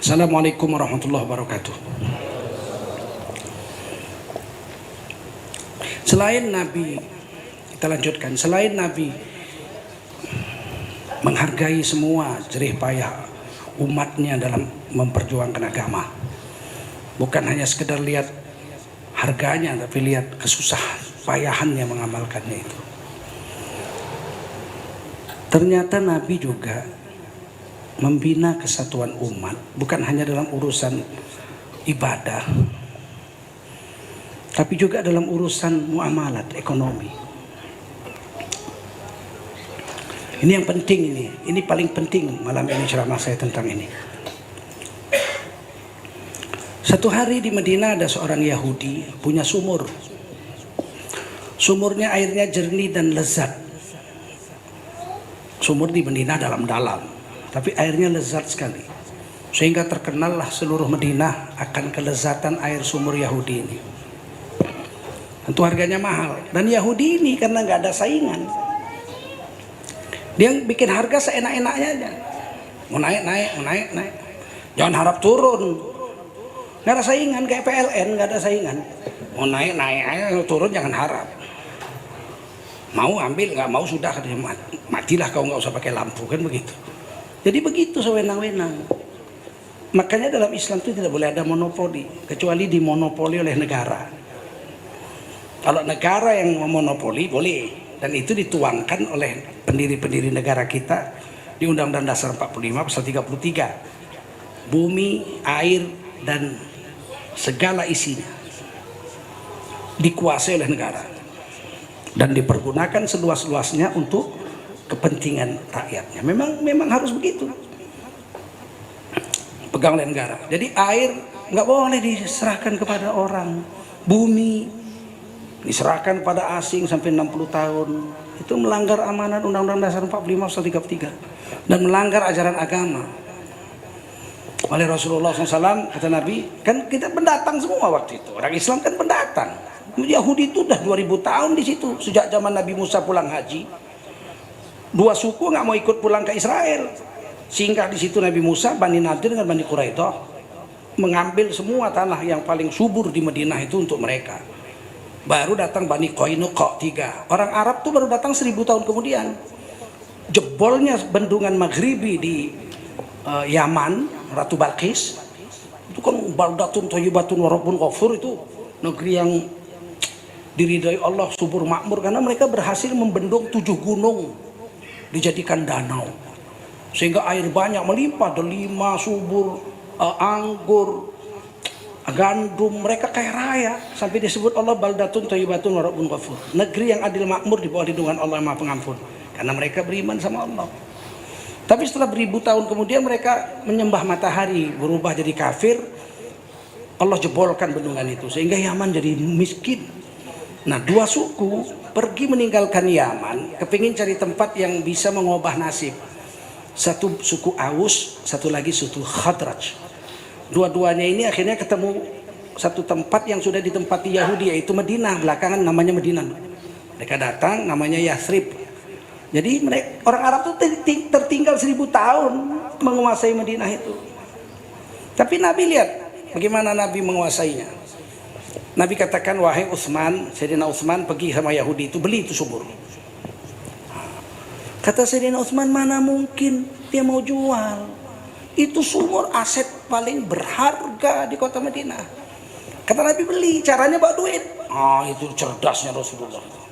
Assalamualaikum warahmatullahi wabarakatuh. Selain Nabi, kita lanjutkan, selain Nabi menghargai semua jerih payah umatnya dalam memperjuangkan agama, bukan hanya sekedar lihat harganya, tapi lihat kesusahan payahannya mengamalkannya itu. Ternyata Nabi juga membina kesatuan umat, bukan hanya dalam urusan ibadah, tapi juga dalam urusan muamalat ekonomi. Ini yang penting, ini paling penting malam ini ceramah saya tentang ini. Satu hari di Madinah ada seorang Yahudi punya sumur. Sumurnya airnya jernih dan lezat. Sumur di Madinah dalam-dalam, tapi airnya lezat sekali, sehingga terkenallah seluruh Madinah akan kelezatan air sumur Yahudi ini. Tentu harganya mahal, dan Yahudi ini karena nggak ada saingan, dia bikin harga seenak-enaknya aja. Mau naik, jangan harap turun. Nggak ada saingan, kayak PLN nggak ada saingan. Mau naik aja, turun jangan harap. Mau ambil, nggak mau sudah, matilah kau, nggak usah pakai lampu, kan begitu. Jadi begitu sewenang-wenang. Makanya dalam Islam itu tidak boleh ada monopoli, kecuali dimonopoli oleh negara. Kalau negara yang memonopoli boleh, dan itu dituangkan oleh pendiri-pendiri negara kita di Undang-Undang Dasar 45 pasal 33. Bumi, air, dan segala isinya dikuasai oleh negara dan dipergunakan seluas-luasnya untuk kepentingan rakyatnya. Memang harus begitu, pegang oleh negara. Jadi air nggak boleh diserahkan kepada orang, bumi diserahkan pada asing sampai 60 tahun. Itu melanggar amanat Undang-Undang Dasar 45 pasal 33 dan melanggar ajaran agama. Oleh Rasulullah SAW, kata Nabi, kan kita pendatang semua waktu itu. Orang Islam kan pendatang. Yahudi itu udah 2000 tahun di situ. Sejak zaman Nabi Musa pulang haji, dua suku nggak mau ikut pulang ke Israel. Sehingga di situ Nabi Musa, Bani Nadir dengan Bani Quraidah mengambil semua tanah yang paling subur di Madinah itu untuk mereka. Baru datang Bani Qainuqa 3. Orang Arab tuh baru datang 1000 tahun kemudian. Jebolnya bendungan Maghribi di Yaman, Ratu Balqis, itu kan baldatun thayyibatun wa rabbun ghafur, itu negeri yang diridai Allah, subur makmur, karena mereka berhasil membendung 7 gunung dijadikan danau, sehingga air banyak melimpah, delima, subur, anggur, gandum, mereka kaya raya, sampai disebut Allah baldatun thayyibatun wa rabbun ghafur, negeri yang adil makmur di bawah lindungan Allah yang Maha Pengampun, karena mereka beriman sama Allah. Tapi setelah beribu tahun kemudian mereka menyembah matahari, berubah jadi kafir. Allah jebolkan bendungan itu sehingga Yaman jadi miskin. Nah, dua suku pergi meninggalkan Yaman, kepingin cari tempat yang bisa mengubah nasib. Satu suku Aus, satu lagi suku Khadraj. Dua-duanya ini akhirnya ketemu satu tempat yang sudah ditempati Yahudi, yaitu Madinah. Belakangan namanya Madinah. Mereka datang, namanya Yathrib. Jadi orang Arab itu tertinggal 1000 tahun menguasai Madinah itu. Tapi Nabi lihat bagaimana Nabi menguasainya. Nabi katakan, wahai Utsman, Sayyidina Utsman pergi sama Yahudi itu, beli itu sumur. Kata Sayyidina Utsman, mana mungkin dia mau jual. Itu sumur aset paling berharga di kota Madinah. Kata Nabi, beli, caranya bawa duit. Itu cerdasnya Rasulullah.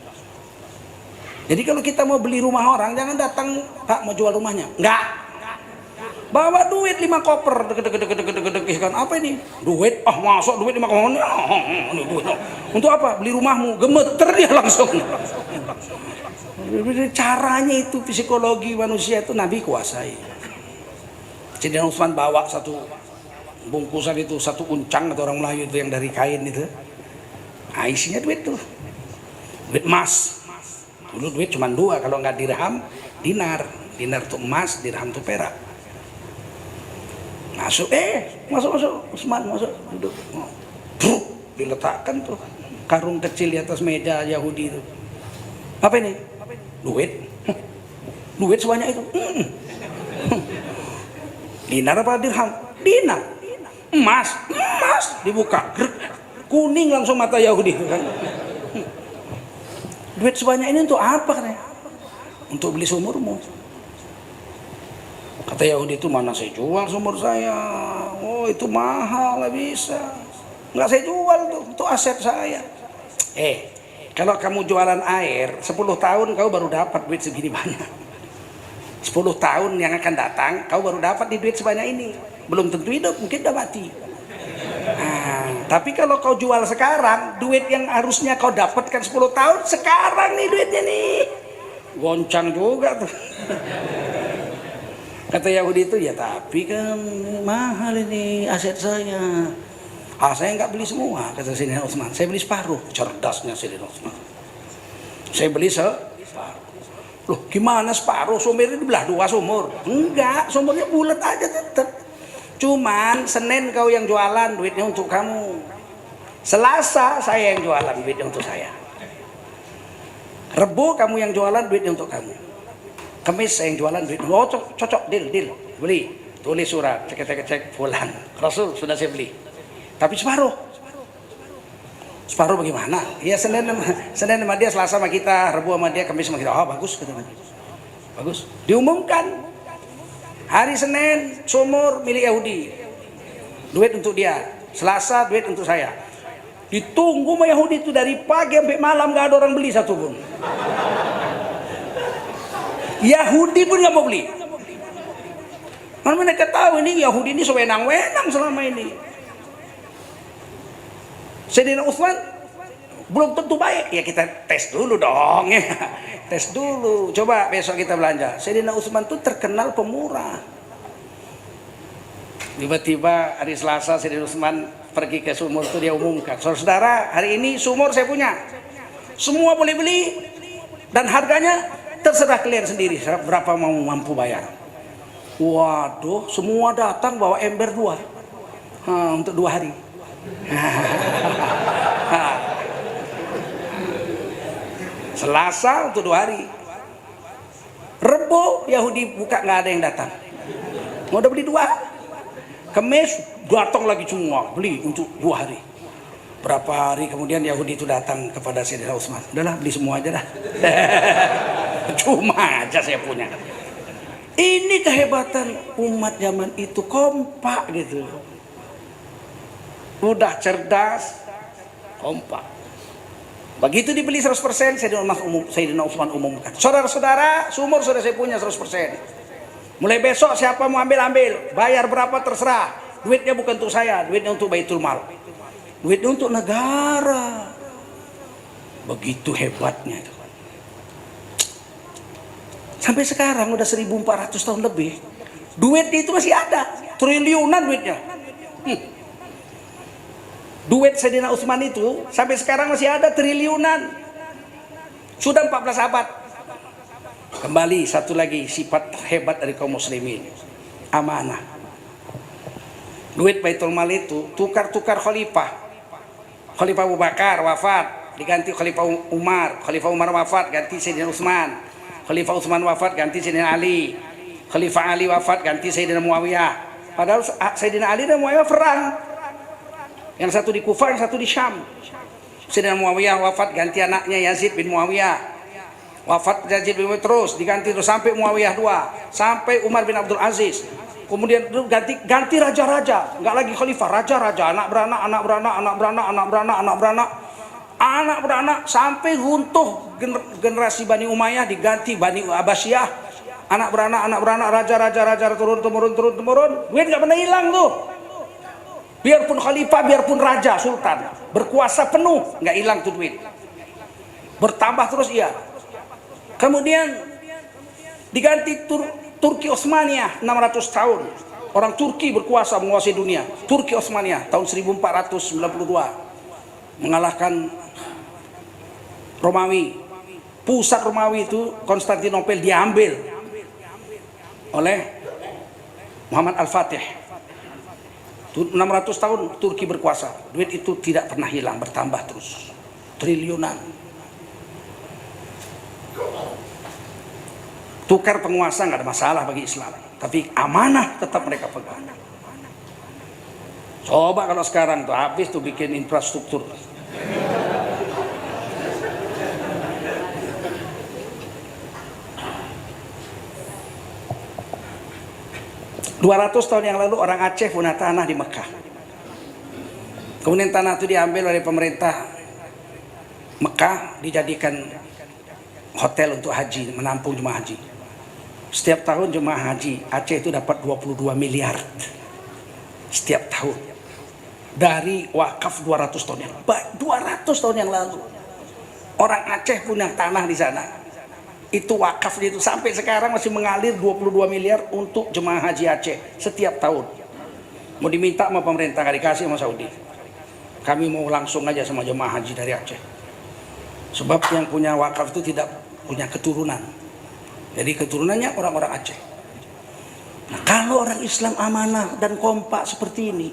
Jadi kalau kita mau beli rumah orang, jangan datang, Pak mau jual rumahnya. Enggak. Bawa duit 5 koper. Kan apa ini? Duit. Masuk duit 5 koper. Duit. Untuk apa? Beli rumahmu. Gemeter dia langsung. Caranya itu, psikologi manusia itu Nabi kuasai. Jadi Utsman bawa satu bungkusan itu, satu uncang atau orang Melayu itu yang dari kain itu. Isinya duit tuh. Duit emas. Dulu duit cuma 2, kalau nggak dirham, dinar. Dinar tuh emas, dirham tuh perak. Masuk, Utsman masuk, duduk. Diletakkan tuh karung kecil di atas meja Yahudi itu. Apa ini? Duit. Duit sebanyak itu. Dinar apa dirham? Dinar, emas, emas dibuka, kuning langsung mata Yahudi kan. Duit sebanyak ini untuk apa kan? Untuk beli sumurmu. Kata Yahudi itu, mana saya jual sumur saya? Oh itu mahal, nggak bisa. Nggak saya jual tuh, itu aset saya. Kalau kamu jualan air 10 tahun kau baru dapat duit segini banyak. 10 tahun yang akan datang kau baru dapat di duit sebanyak ini. Belum tentu hidup, mungkin udah mati. Tapi kalau kau jual sekarang, duit yang harusnya kau dapatkan 10 tahun, sekarang nih duitnya nih. Goncang juga tuh. Kata Yahudi itu, ya tapi kan mahal ini aset saya. Saya nggak beli semua, kata Sayyidina Utsman. Saya beli separuh. Cerdasnya Sayyidina Utsman. Saya beli separuh. Loh gimana separuh? Sumur ini dibelah 2 sumur? Enggak, sumurnya bulat aja tetap. Cuman Senin kau yang jualan, duitnya untuk kamu. Selasa saya yang jualan, duitnya untuk saya. Rebo kamu yang jualan, duitnya untuk kamu. Kamis saya yang jualan, duitnya. Oh cocok, deal, beli. Tulis surat, cek pulang. Rasul sudah saya beli. Tapi separuh bagaimana? Ya Senin sama dia, Selasa sama kita, Rebo sama dia, Kamis sama kita. Oh bagus, kata dia. Bagus. Diumumkan hari Senin sumur milik Yahudi, duit untuk dia. Selasa duit untuk saya. Ditunggu sama Yahudi itu dari pagi sampai malam, gak ada orang beli satu pun. Yahudi pun gak mau beli. Karena mereka tahu ini Yahudi ini sewenang-wenang selama ini. Sayyidina Utsman belum tentu baik, ya kita tes dulu dong ya. Tes dulu, coba besok kita belanja. Sayyidina Utsman itu terkenal pemurah. Tiba-tiba hari Selasa Sayyidina Utsman pergi ke sumur itu, dia umumkan, saudara hari ini sumur saya punya, semua boleh beli dan harganya terserah kalian sendiri berapa mau mampu bayar. Waduh, semua datang bawa ember 2 untuk 2 hari. Selasa untuk 2 hari. Rebo Yahudi buka, nggak ada yang datang. Mau udah beli 2. Kamis datang lagi semua beli untuk 2 hari. Berapa hari kemudian Yahudi itu datang kepada Sayyidina Utsman. Udahlah beli semua aja dah. Cuma aja saya punya. Ini kehebatan umat zaman itu, kompak gitu. Udah cerdas, kompak. Begitu dibeli 100%, Sayyidina Utsman umumkan. Saudara-saudara, sumur sudah saya punya 100%. Mulai besok siapa mau ambil, bayar berapa terserah. Duitnya bukan untuk saya, duitnya untuk Baitul Mal. Duitnya untuk negara. Begitu hebatnya itu. Sampai sekarang udah 1400 tahun lebih, duit itu masih ada, triliunan duitnya. Duit Sayyidina Utsman itu sampai sekarang masih ada triliunan. Sudah 14 abad. Kembali satu lagi sifat hebat dari kaum muslimin, amanah. Duit Baitul Mal itu tukar-tukar khalifah. Khalifah Abu Bakar wafat, diganti Khalifah Umar. Khalifah Umar wafat, ganti Sayyidina Utsman. Khalifah Utsman wafat, ganti Sayyidina Ali. Khalifah Ali wafat, ganti Sayyidina Muawiyah. Padahal Sayyidina Ali dan Muawiyah perang. Yang satu di Kufah, yang satu di Syam. Sayyidina Muawiyah wafat, ganti anaknya Yazid bin Muawiyah. Wafat Yazid bin Muawiyah terus diganti terus sampai Muawiyah 2, sampai Umar bin Abdul Aziz. Kemudian ganti raja-raja, enggak lagi khalifah, raja-raja, anak beranak, sampai runtuh generasi Bani Umayyah, diganti Bani Abbasiyah. Anak beranak, raja-raja turun temurun. Duit enggak pernah hilang tuh. Biarpun khalifah, biarpun raja, sultan, berkuasa penuh, nggak hilang tuh duit. Bertambah terus iya. Kemudian diganti Turki Utsmaniyah 600 tahun. Orang Turki berkuasa menguasai dunia. Turki Utsmaniyah tahun 1492 mengalahkan Romawi. Pusat Romawi itu Konstantinopel diambil oleh Muhammad Al-Fatih. 600 tahun Turki berkuasa, duit itu tidak pernah hilang, bertambah terus, triliunan. Tukar penguasa nggak ada masalah bagi Islam, tapi amanah tetap mereka pegang. Coba kalau sekarang tuh habis tuh bikin infrastruktur. ...200 tahun yang lalu orang Aceh punya tanah di Mekah. Kemudian tanah itu diambil oleh pemerintah Mekah, dijadikan hotel untuk haji, menampung jemaah haji. Setiap tahun jemaah haji Aceh itu dapat 22 miliar setiap tahun dari wakaf 200 tahun yang lalu. 200 tahun yang lalu orang Aceh punya tanah di sana. Itu wakafnya itu sampai sekarang masih mengalir 22 miliar untuk jemaah haji Aceh setiap tahun. Mau diminta sama pemerintah, nggak dikasih sama Saudi. Kami mau langsung aja sama jemaah haji dari Aceh. Sebab yang punya wakaf itu tidak punya keturunan. Jadi keturunannya orang-orang Aceh. Nah, kalau orang Islam amanah dan kompak seperti ini,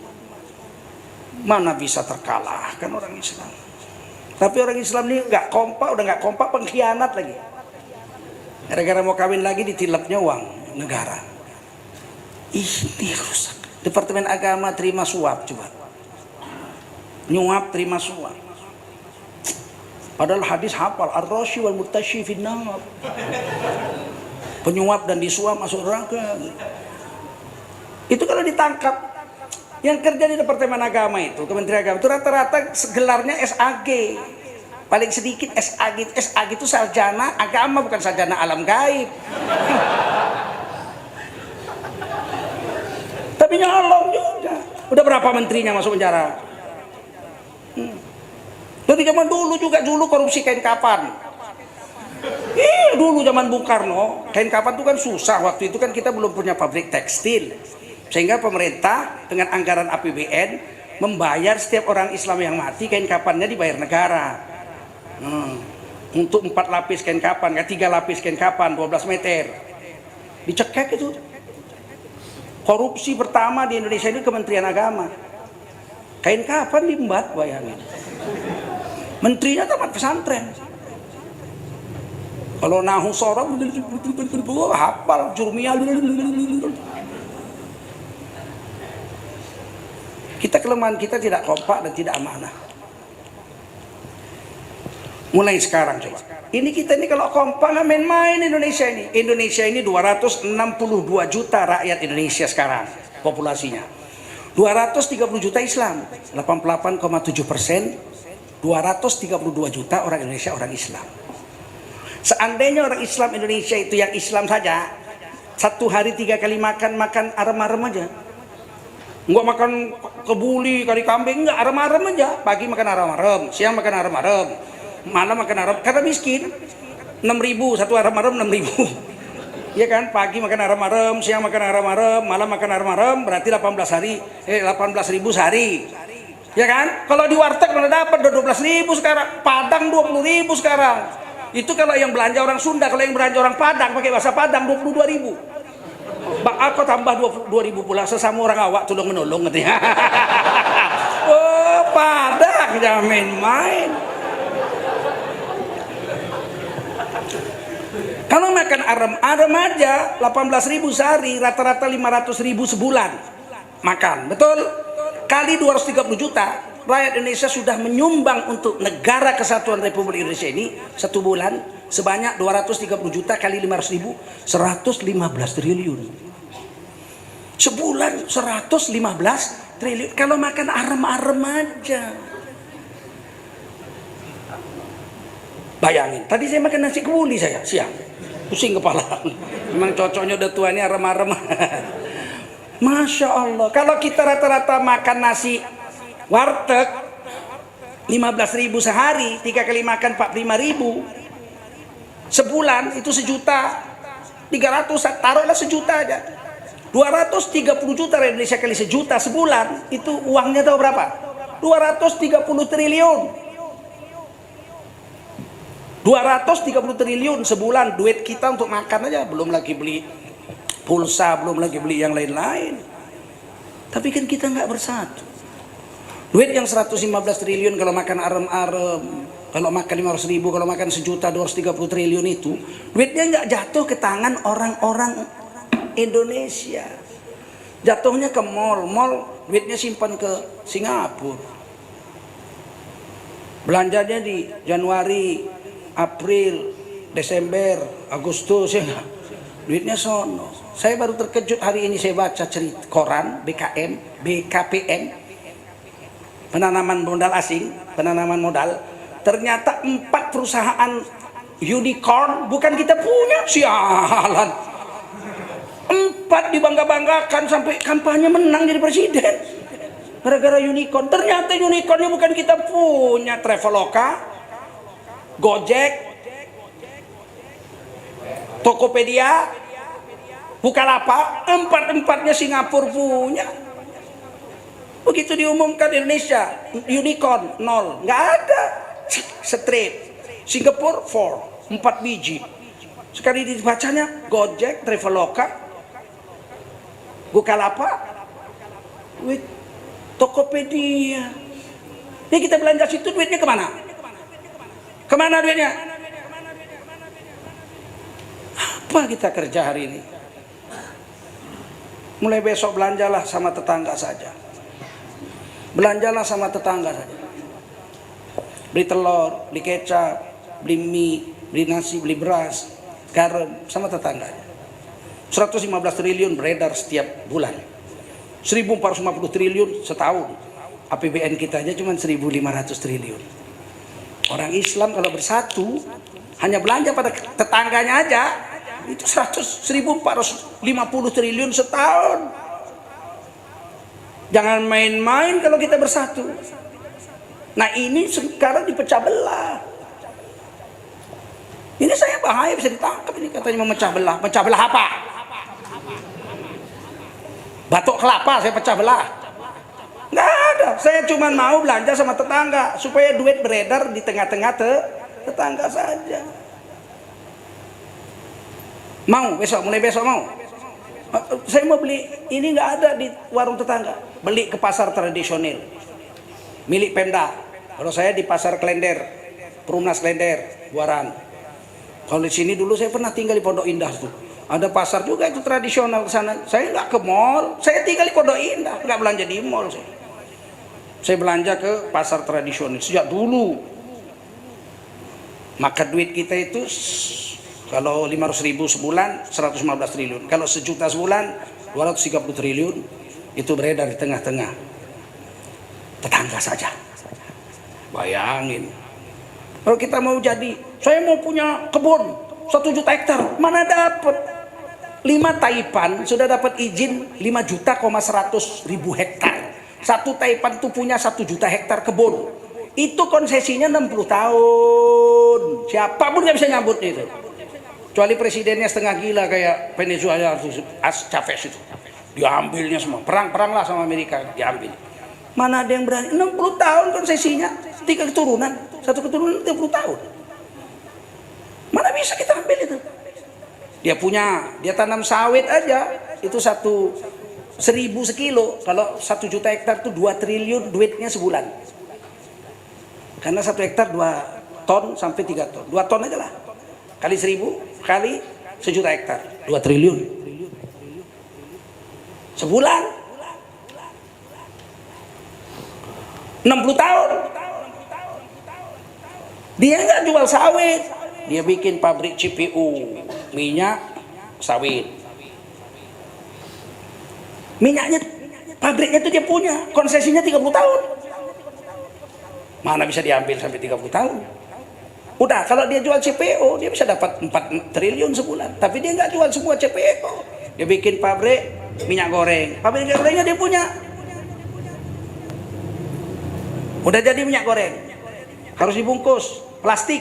mana bisa terkalahkan orang Islam. Tapi orang Islam ini nggak kompak, udah nggak kompak, pengkhianat lagi. Gara-gara mau kawin lagi ditilapnya uang negara. Ini rusak. Departemen Agama terima suap, coba. Nyuap terima suap. Padahal hadis hafal, ar-rasyi wal murtasyi finnar. Penyuap dan disuap masuk neraka. Itu kalau ditangkap, yang kerja di Departemen Agama itu, Kementerian Agama itu rata-rata gelarnya SAG. Paling sedikit SAG. SAG itu sarjana agama, bukan sarjana alam gaib. Tapi nyolong juga. Udah berapa menterinya masuk penjara? Dari zaman dulu juga, dulu korupsi kain kapan. Dulu zaman Bung Karno, kain kapan itu kan susah. Waktu itu kan kita belum punya pabrik tekstil. Sehingga pemerintah dengan anggaran APBN membayar setiap orang Islam yang mati, kain kapannya dibayar negara. Untuk 4 lapis kain kapan, 3 lapis kain kapan, 12 meter. Dicekek itu. Korupsi pertama di Indonesia ini Kementerian Agama. Kain kapan diembat, bayangin. Menterinya tamat pesantren. Kalau nahu sorong, hafal jurmiyah. Kita kelemahan kita tidak kompak dan tidak amanah. Mulai sekarang coba. Ini kita ini kalau kompak nggak main-main Indonesia ini. Indonesia ini 262 juta rakyat Indonesia sekarang populasinya. 230 juta Islam, 88,7%. 232 juta orang Indonesia orang Islam. Seandainya orang Islam Indonesia itu yang Islam saja, satu hari 3 kali makan arem-arem aja. Nggak makan kebuli, kari kambing, nggak, arem-arem aja. Pagi makan arem-arem, siang makan arem-arem, malam makan arem, karena miskin. 6.000 satu arem-arem 6.000. Ya kan, pagi makan arem-arem, siang makan arem-arem, malam makan arem-arem, berarti 18.000 sehari. Ya kan? Kalau di warteg mana dapat 12.000 sekarang, Padang 20.000 sekarang. Itu kalau yang belanja orang Sunda, kalau yang belanja orang Padang pakai bahasa Padang 22.000. Bak aku tambah 22.000 pula, sesama orang awak tolong menolong katanya. Oh, Padang jangan main-main. Kalau makan arem aja 18.000 sehari, rata-rata 500.000 sebulan makan, betul? Kali 230 juta rakyat Indonesia sudah menyumbang untuk negara kesatuan Republik Indonesia ini satu bulan sebanyak 230 juta kali 500.000, 115 triliun. Sebulan 115 triliun kalau makan arem-arem aja. Bayangin, tadi saya makan nasi kebuli saya siang, pusing kepala. Memang cocoknya udah tua ini arem-arem. Masya Allah, kalau kita rata-rata makan nasi warteg 15.000 sehari, 3 kali makan 45.000, sebulan itu 1.300.000, taruhlah 1 juta aja. 230 juta Indonesia kali 1 juta sebulan, itu uangnya tahu berapa? 230 triliun. 230 triliun sebulan duit kita untuk makan aja, belum lagi beli pulsa, belum lagi beli yang lain-lain. Tapi kan kita nggak bersatu. Duit yang 115 triliun kalau makan arem-arem, kalau makan 500.000, kalau makan 1 juta 230 triliun itu, duitnya nggak jatuh ke tangan orang-orang Indonesia. Jatuhnya ke mall, duitnya simpan ke Singapura. Belanjanya di Januari, April, Desember, Agustus, ya nggak? Duitnya sono. Saya baru terkejut hari ini, saya baca cerita koran BKPM, penanaman modal asing, penanaman modal. Ternyata 4 perusahaan unicorn bukan kita punya, sialan. 4 dibangga-banggakan sampai kampanye menang jadi presiden gara-gara unicorn. Ternyata unicornnya bukan kita punya. Traveloka, Gojek, Tokopedia, Bukalapak, 4-4-nya Singapura punya. Begitu diumumkan Indonesia unicorn 0, nggak ada. Straight Singapura 4 biji. Sekali dibacanya Gojek, Traveloka, Bukalapak, Tokopedia. Ini kita belanja situ, duitnya kemana? Kemana duitnya? Apa kita kerja hari ini? Mulai besok belanjalah sama tetangga saja. Belanjalah sama tetangga saja. Beli telur, beli kecap, beli mie, beli nasi, beli beras, garam sama tetangganya. 115 triliun beredar setiap bulan. 1.450 triliun setahun. APBN kita aja cuma 1.500 triliun. Orang Islam kalau bersatu hanya belanja pada tetangganya aja itu 1.450 triliun setahun. Jangan main-main kalau kita bersatu. Nah ini sekarang dipecah belah. Ini saya bahaya, bisa ditangkap ini katanya memecah belah. Pecah belah apa? Batok kelapa saya pecah belah? Nggak ada. Saya cuma mau belanja sama tetangga supaya duit beredar di tengah-tengah tetangga saja. Mau besok, mulai besok mau. Saya mau beli, ini nggak ada di warung tetangga. Beli ke pasar tradisional milik Pemda. Kalau saya di pasar Klender, Perumnas Klender, Buaran. Kalau di sini dulu saya pernah tinggal di Pondok Indah tuh. Ada pasar juga itu tradisional ke sana. Saya nggak ke mall, saya tinggal di Pondok Indah, nggak belanja di mall saya. Saya belanja ke pasar tradisional sejak dulu. Maka duit kita itu kalau 500.000 sebulan 115 triliun. Kalau sejuta sebulan 230 triliun. Itu beredar di tengah-tengah tetangga saja. Bayangin. Kalau kita mau jadi, saya mau punya kebun 1 juta hektar, mana dapat? 5 Taipan sudah dapat izin 5.100.000 hektar. 1 Taipan tuh punya 1 juta hektar kebun. Itu konsesinya 60 tahun. Siapapun nggak bisa nyambut itu. Kecuali presidennya setengah gila kayak Venezuela, Chavez itu. Diambilnya semua. Perang lah sama Amerika, diambil. Mana ada yang berani? 60 tahun konsesinya. 3 keturunan. 1 keturunan 30 tahun. Mana bisa kita ambil itu? Dia tanam sawit aja. Itu 1.000 sekilo. Kalau 1 juta hektar itu 2 triliun duitnya sebulan. Karena 1 hektar 2 ton sampai 3 ton. 2 ton aja lah. Kali 1.000 kali 1 juta hektar 2 triliun sebulan. 60 tahun dia nggak jual sawit, dia bikin pabrik CPU minyak sawit. Minyaknya pabriknya itu dia punya, konsesinya 30 tahun. Mana bisa diambil sampai 30 tahun? Udah, kalau dia jual CPO, dia bisa dapat 4 triliun sebulan. Tapi dia nggak jual semua CPO. Dia bikin pabrik minyak goreng. Pabrik minyak gorengnya dia punya. Udah jadi minyak goreng. Harus dibungkus plastik.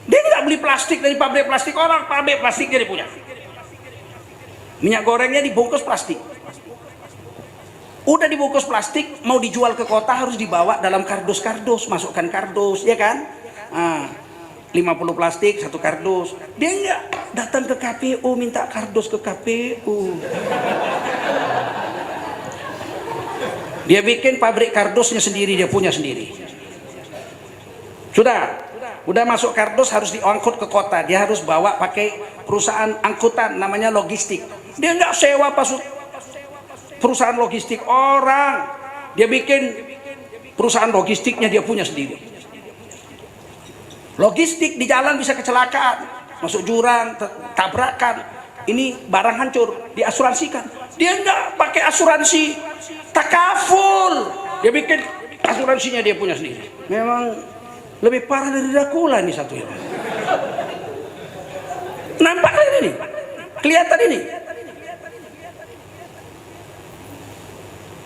Dia nggak beli plastik dari pabrik plastik orang, pabrik plastiknya dia punya. Minyak gorengnya dibungkus plastik. Udah dibungkus plastik, mau dijual ke kota harus dibawa dalam kardus-kardus, masukkan kardus, ya kan? 50 plastik 1 kardus. Dia enggak datang ke KPU minta kardus ke KPU. Dia bikin pabrik kardusnya sendiri, dia punya sendiri. Udah masuk kardus harus diangkut ke kota. Dia harus bawa pakai perusahaan angkutan namanya logistik. Dia enggak sewa perusahaan logistik orang, dia bikin perusahaan logistiknya dia punya sendiri. Logistik di jalan bisa kecelakaan, masuk jurang, tabrakan, ini barang hancur, diasuransikan. Dia enggak pakai asuransi takaful, dia bikin asuransinya dia punya sendiri. Memang lebih parah dari Dracula ini satu ini. Nampak ini, kelihatan ini.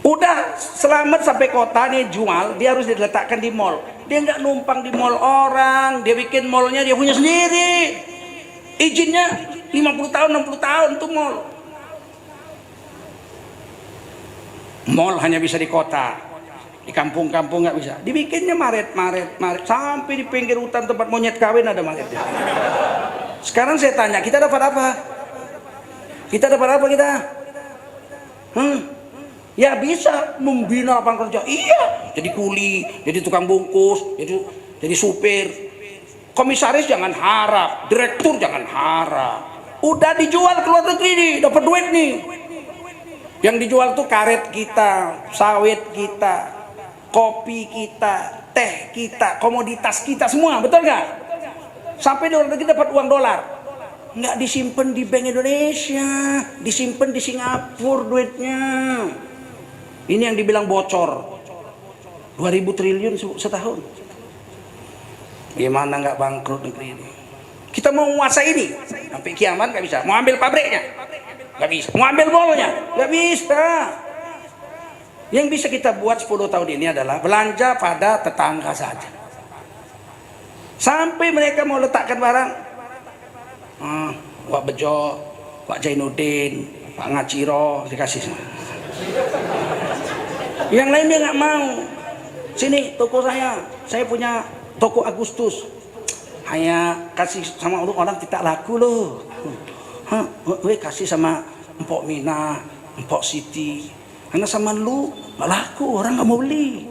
Udah selamat sampai kota nih, jual, dia harus diletakkan di mall. Dia nggak numpang di mall orang, dia bikin mallnya dia punya sendiri. Izinnya 50 tahun, 60 tahun tuh mall. Mall hanya bisa di kota, di kampung-kampung nggak bisa. Dibikinnya Maret, sampai di pinggir hutan tempat monyet kawin ada Maretnya. Sekarang saya tanya, kita dapat apa? Kita dapat apa kita? Ya bisa membina lapangan kerja, iya. Jadi kuli, jadi tukang bungkus, jadi supir. Komisaris jangan harap, direktur jangan harap. Udah dijual ke luar negeri nih, dapat duit nih. Yang dijual tuh karet kita, sawit kita, kopi kita, teh kita, komoditas kita semua, betul nggak? Sampai di luar negeri dapat uang dolar. Nggak disimpan di Bank Indonesia, disimpan di Singapura duitnya. Ini yang dibilang bocor 2000 triliun setahun. Gimana nggak bangkrut negeri ini? Kita mau menguasai ini sampai kiamat nggak bisa. Mau ambil pabriknya nggak bisa. Mau ambil mallnya nggak bisa. Yang bisa kita buat 10 tahun ini adalah belanja pada tetangga saja. Sampai mereka mau letakkan barang, Wak Bejo, Wak Jainuddin, Pak Ngaciro dikasih. Yang lain dia nggak mau. Sini toko saya punya toko Agustus. Hanya kasih sama orang tidak laku loh. Kasih sama Empok Mina, Empok Siti. Karena sama lu nggak laku, orang nggak mau beli.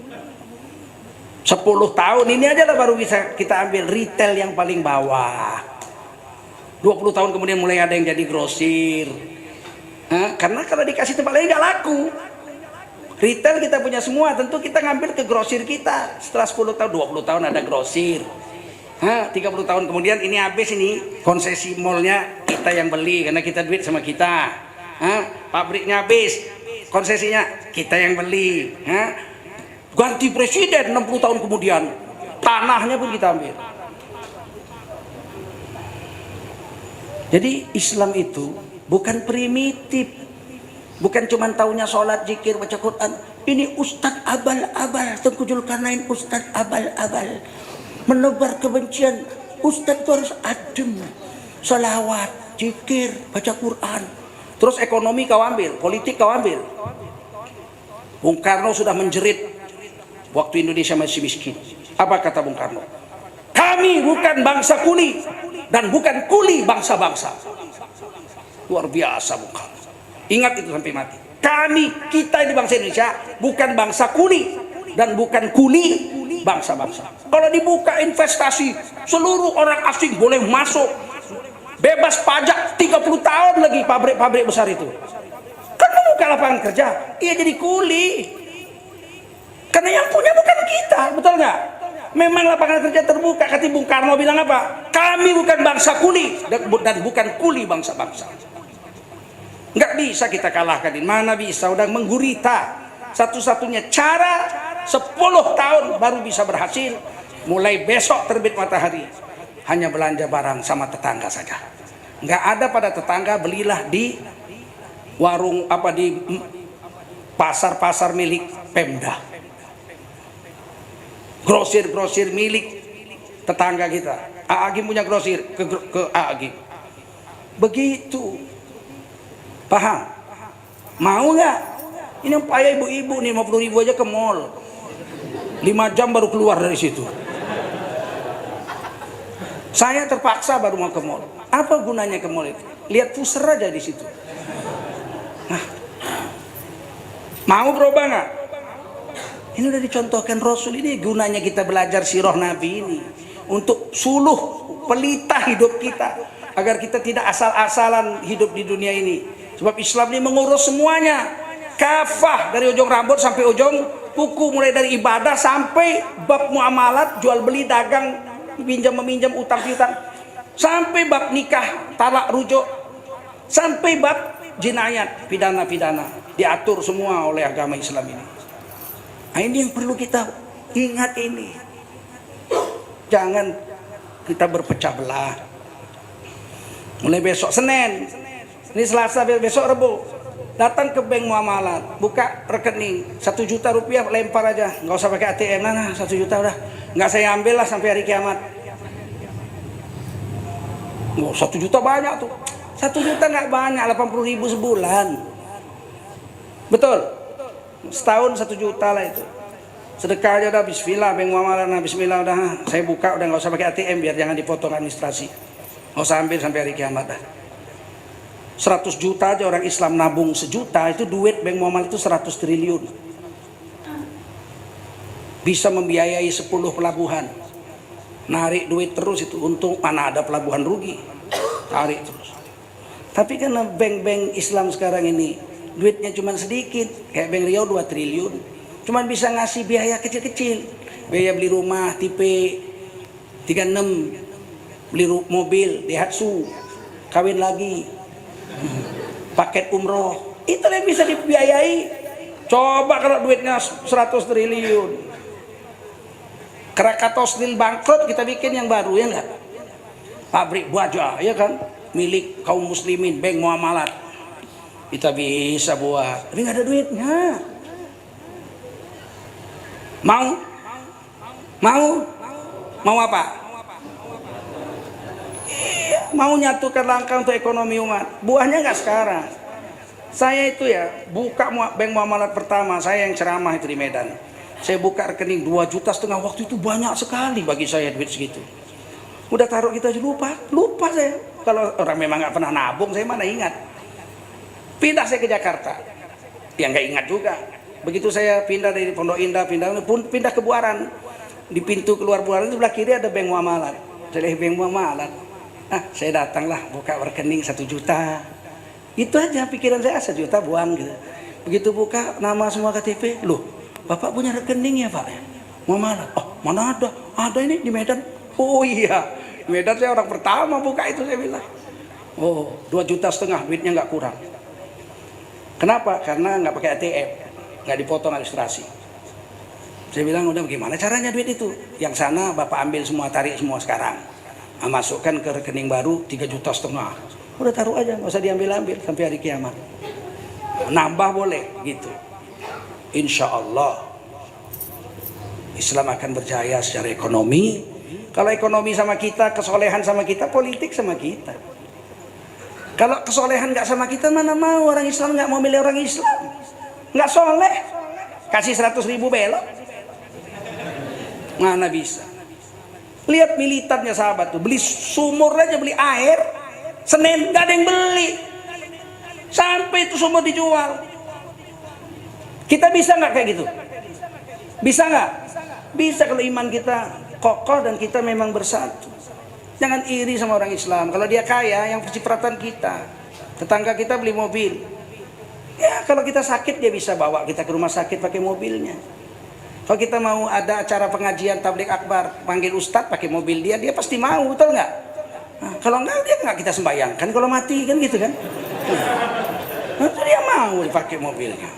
10 tahun ini aja lah baru bisa kita ambil retail yang paling bawah. 20 tahun kemudian mulai ada yang jadi grosir. Karena kalau dikasih tempat lain nggak laku. Retail kita punya semua, tentu kita ngambil ke grosir kita. Setelah 10 tahun, 20 tahun ada grosir. 30 tahun kemudian ini habis ini konsesi mallnya kita yang beli karena kita duit sama kita. Pabriknya habis, konsesinya kita yang beli. Ganti presiden 60 tahun kemudian, tanahnya pun kita ambil. Jadi Islam itu bukan primitif. Bukan cuma taunya sholat, zikir, baca Quran. Ini Ustadz abal-abal, Tengku Zulkarnain Ustadz abal-abal. Menebar kebencian. Ustadz itu harus adem. Salawat, zikir, baca Quran. Terus ekonomi kau ambil, politik kau ambil. Bung Karno sudah menjerit waktu Indonesia masih miskin. Apa kata Bung Karno? Kami bukan bangsa kuli dan bukan kuli bangsa-bangsa. Luar biasa Bung Karno. Ingat itu sampai mati. Kita di bangsa Indonesia bukan bangsa kuli dan bukan kuli bangsa-bangsa. Kalau dibuka investasi, seluruh orang asing boleh masuk. Bebas pajak 30 tahun lagi pabrik-pabrik besar itu. Kan membuka lapangan kerja, ia jadi kuli. Karena yang punya bukan kita, betul nggak? Memang lapangan kerja terbuka. Kata Bung Karno bilang apa? Kami bukan bangsa kuli dan bukan kuli bangsa-bangsa. Nggak bisa kita kalahkan ini. Mana bisa, udah menggurita. Satu-satunya cara 10 tahun baru bisa berhasil. Mulai besok terbit matahari, hanya belanja barang sama tetangga saja. Nggak ada pada tetangga, belilah di warung di pasar-pasar milik Pemda. Grosir-grosir milik tetangga kita. Aagi punya grosir ke Aagi. Begitu. Paham? Mau nggak? Ini yang payah ibu-ibu nih 50.000 aja ke mall. 5 jam baru keluar dari situ. Saya terpaksa baru mau ke mall. Apa gunanya ke mall itu? Lihat pusar aja di situ. Mau berubah nggak? Ini udah dicontohkan Rasul. Ini gunanya kita belajar sirah Nabi ini untuk suluh pelita hidup kita agar kita tidak asal-asalan hidup di dunia ini. Sebab Islam ini mengurus semuanya. kafah dari ujung rambut sampai ujung kuku, mulai dari ibadah sampai bab muamalat, jual beli, dagang, pinjam meminjam, utang piutang, sampai bab nikah, talak, rujuk, sampai bab jinayat, pidana diatur semua oleh agama Islam ini. Nah, ini yang perlu kita ingat ini. Jangan kita berpecah belah. Mulai besok Senin, ini Selasa, besok Rebo, datang ke bank muamalat, buka rekening 1 juta rupiah, lempar aja, nggak usah pakai ATM. Nah 1 juta udah, nggak saya ambil lah sampai hari kiamat. Oh, 1 juta banyak tuh. 1 juta nggak banyak, 80.000 sebulan. Betul? Setahun 1 juta lah itu. Sedekah aja udah, bismillah, bank muamalat, nah bismillah udah, saya buka udah, nggak usah pakai ATM biar jangan dipotong administrasi. Nggak usah ambil sampai hari kiamat dah. 100 juta aja orang Islam nabung 1 juta, itu duit bank muamalat itu 100 triliun. Bisa membiayai 10 pelabuhan. Narik duit terus itu, untung mana ada pelabuhan rugi. Tarik terus. Tapi karena bank-bank Islam sekarang ini duitnya cuma sedikit, kayak Bank Riau 2 triliun. Cuma bisa ngasih biaya kecil-kecil. Biaya beli rumah tipe 36, beli mobil Daihatsu, kawin lagi, paket umroh, itu yang bisa dibiayai. Coba kalau duitnya 100 triliun. Krakatau Steel bangkrut, kita bikin yang baru, ya enggak? Pabrik baja, ya kan? Milik kaum muslimin, bank muamalat. Kita bisa buat, tapi nggak ada duitnya. Mau apa? Mau nyatukan langkah untuk ekonomi umat. Buahnya nggak sekarang. Saya itu ya buka bank muamalat pertama, saya yang ceramah itu di Medan. Saya buka rekening 2,5 juta, waktu itu banyak sekali bagi saya duit segitu. Udah taruh kita aja lupa saya. Kalau orang memang nggak pernah nabung, saya mana ingat. Pindah saya ke Jakarta, ya nggak ingat juga. Begitu saya pindah dari Pondok Indah, pindah ke Buaran. Di pintu keluar Buaran itu sebelah kiri ada bank muamalat. Saya bank muamalat. Saya datanglah buka rekening 1 juta. Itu aja pikiran saya, 1 juta buang gitu. Begitu buka nama semua KTP, loh, Bapak punya rekening ya Pak? Muamalat. Oh, mana ada? Ada ini di Medan. Oh iya, di Medan saya orang pertama buka itu, saya bilang. Oh, 2,5 juta duitnya nggak kurang. Kenapa? Karena nggak pakai ATM, nggak dipotong administrasi. Saya bilang, udah gimana caranya duit itu? Yang sana Bapak ambil semua, tarik semua sekarang. Masukkan ke rekening baru 3,5 juta. Udah taruh aja, nggak usah diambil-ambil sampai hari kiamat. Nambah boleh gitu. Insya Allah Islam akan berjaya secara ekonomi. Kalau ekonomi sama kita, kesolehan sama kita, politik sama kita. Kalau kesolehan nggak sama kita, mana mau orang Islam nggak mau milih orang Islam? Nggak soleh, kasih 100.000 belok, mana bisa? Lihat militannya sahabat tuh, beli sumur aja, beli air, Senin nggak ada yang beli, sampai itu sumur dijual. Kita bisa nggak kayak gitu? Bisa nggak? Bisa kalau iman kita kokoh dan kita memang bersatu. Jangan iri sama orang Islam. Kalau dia kaya, yang cipratan kita. Tetangga kita beli mobil. Ya kalau kita sakit dia bisa bawa kita ke rumah sakit pakai mobilnya. Kalau kita mau ada acara pengajian tabligh akbar, panggil ustadz pakai mobil dia pasti mau, betul nggak? Nah, kalau nggak dia nggak kita sembayangkan kalau mati kan gitu kan? Nah, dia mau dipakai mobilnya.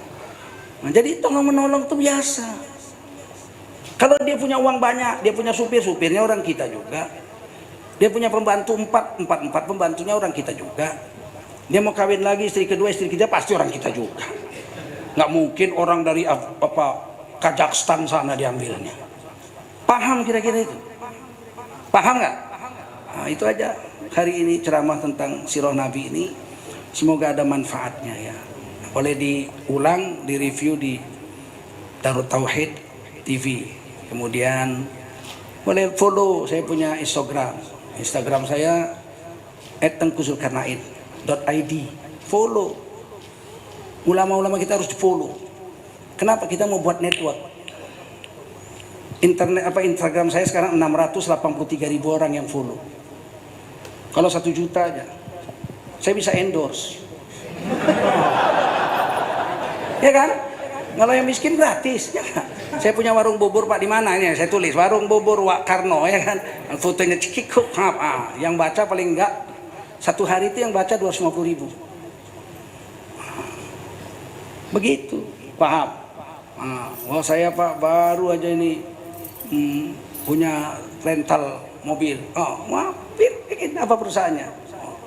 Nah, jadi tolong menolong itu biasa. Kalau dia punya uang banyak, dia punya supirnya orang kita juga. Dia punya pembantu 4 pembantunya orang kita juga. Dia mau kawin lagi istri kedua, istri ketiga pasti orang kita juga. Nggak mungkin orang dari Kazakhstan sana diambilnya. Paham kira-kira itu? Paham nggak? Nah, itu aja hari ini ceramah tentang sirah Nabi ini. Semoga ada manfaatnya ya. Boleh diulang, direview di Darut Tauhid TV. Kemudian boleh follow, saya punya Instagram saya @tengkuzulkarnaid.id. Follow. Ulama-ulama kita harus di follow. Kenapa? Kita mau buat network. Instagram saya sekarang 683.000 orang yang follow. Kalau 1 juta aja, saya bisa endorse. Ya kan? Kalau yang miskin gratis, ya kan? Saya punya warung bubur Pak, di mana ini? Saya tulis warung bubur Wak Karno, ya kan? Fotonya cikik, yang baca paling enggak satu hari itu yang baca 250.000. Begitu, paham? Oh saya Pak baru aja ini punya rental mobil. Oh, mampir, apa perusahaannya? Oh,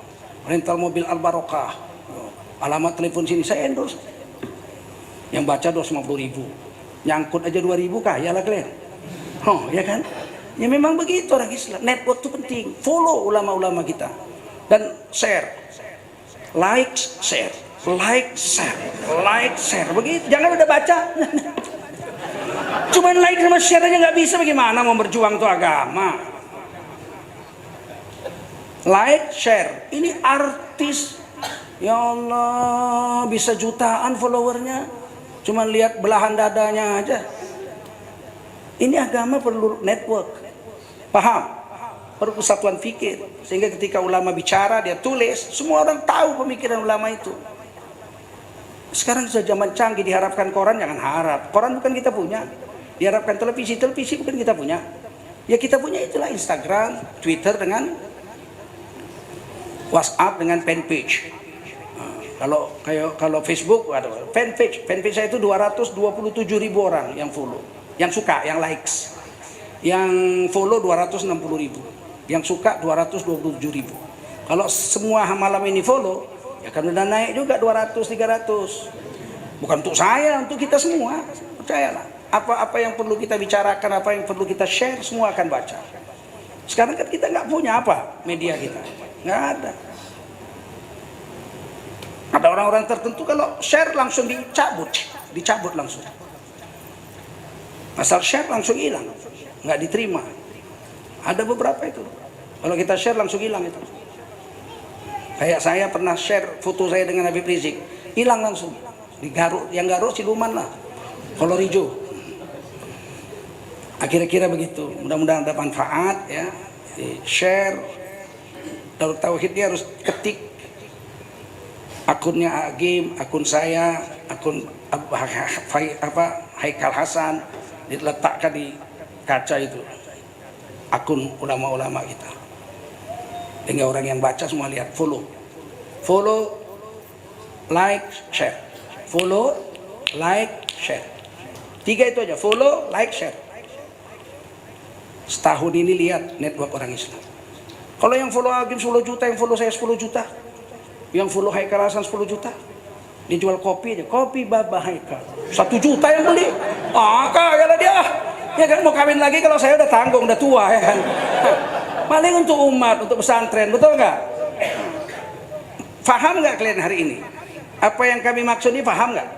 rental mobil Al Barokah. Oh, alamat telepon sini, saya endorse. Yang baca 250.000, nyangkut aja 2.000, kaya lah kalian. Oh ya kan? Ya memang begitu orang Islam. Network itu penting. Follow ulama-ulama kita dan share, like, share, like, share, like, share. Begitu. Jangan udah baca, cuman like sama share aja nggak bisa. Bagaimana mau berjuang tuh agama? Like, share. Ini artis, ya Allah, bisa jutaan followernya. Cuman lihat belahan dadanya aja. Ini agama perlu network. Paham? Perlu kesatuan fikir. Sehingga ketika ulama bicara, dia tulis, semua orang tahu pemikiran ulama itu. Sekarang sudah zaman canggih, diharapkan koran, jangan harap. Koran bukan kita punya. Diharapkan televisi bukan kita punya. Ya kita punya itulah Instagram, Twitter dengan WhatsApp dengan fanpage. Kalau Facebook, fanpage saya itu 227.000 orang yang follow, yang suka, yang likes, yang follow 260.000, yang suka 227.000. Kalau semua malam ini follow, ya kan udah naik juga 200-300. Bukan untuk saya, untuk kita semua, percayalah. Apa yang perlu kita bicarakan, apa yang perlu kita share, semua akan baca. Sekarang kan kita nggak punya apa media kita, nggak ada. Ada orang-orang tertentu kalau share langsung dicabut langsung. Asal share langsung hilang, nggak diterima. Ada beberapa itu. Kalau kita share langsung hilang itu. Kayak saya pernah share foto saya dengan Habib Rizik, hilang langsung. Di Garut, yang Garut siluman lah, kolor hijau. Kira-kira begitu. Mudah-mudahan ada manfaat ya. Di share. Kalau tauhidnya harus ketik. Akunnya Agim, akun saya, akun Haikal Hasan, diletakkan di kaca itu. Akun ulama-ulama kita. Sehingga orang yang baca semua lihat, follow, like, share. Follow, like, share. 3 itu aja, follow, like, share. Setahun ini lihat network orang Islam. Kalau yang follow Agim 10 juta, yang follow saya 10 juta. Yang follow Haikal Hasan 10 juta. Dia jual kopi aja, kopi Baba Haikal 1 juta yang beli. Kaya lah dia. Ya kan, mau kawin lagi kalau saya udah tanggung, udah tua ya kan. Paling untuk umat, untuk pesantren, betul nggak? Faham nggak kalian hari ini? Apa yang kami maksud ini paham nggak?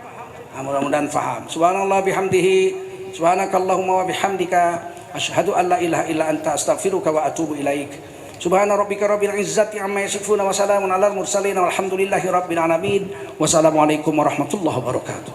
Mudah-mudahan faham. Subhanallah bihamdihi, subhanakallahumma wa bihamdika, asyhadu an la ilaha illa anta, astaghfiruka wa atubu ilaik. Subhana rabbika rabbil izzati amma yasifun wa salamun alal mursalin walhamdulillahi rabbil alamin. Wassalamualaikum warahmatullahi wabarakatuh.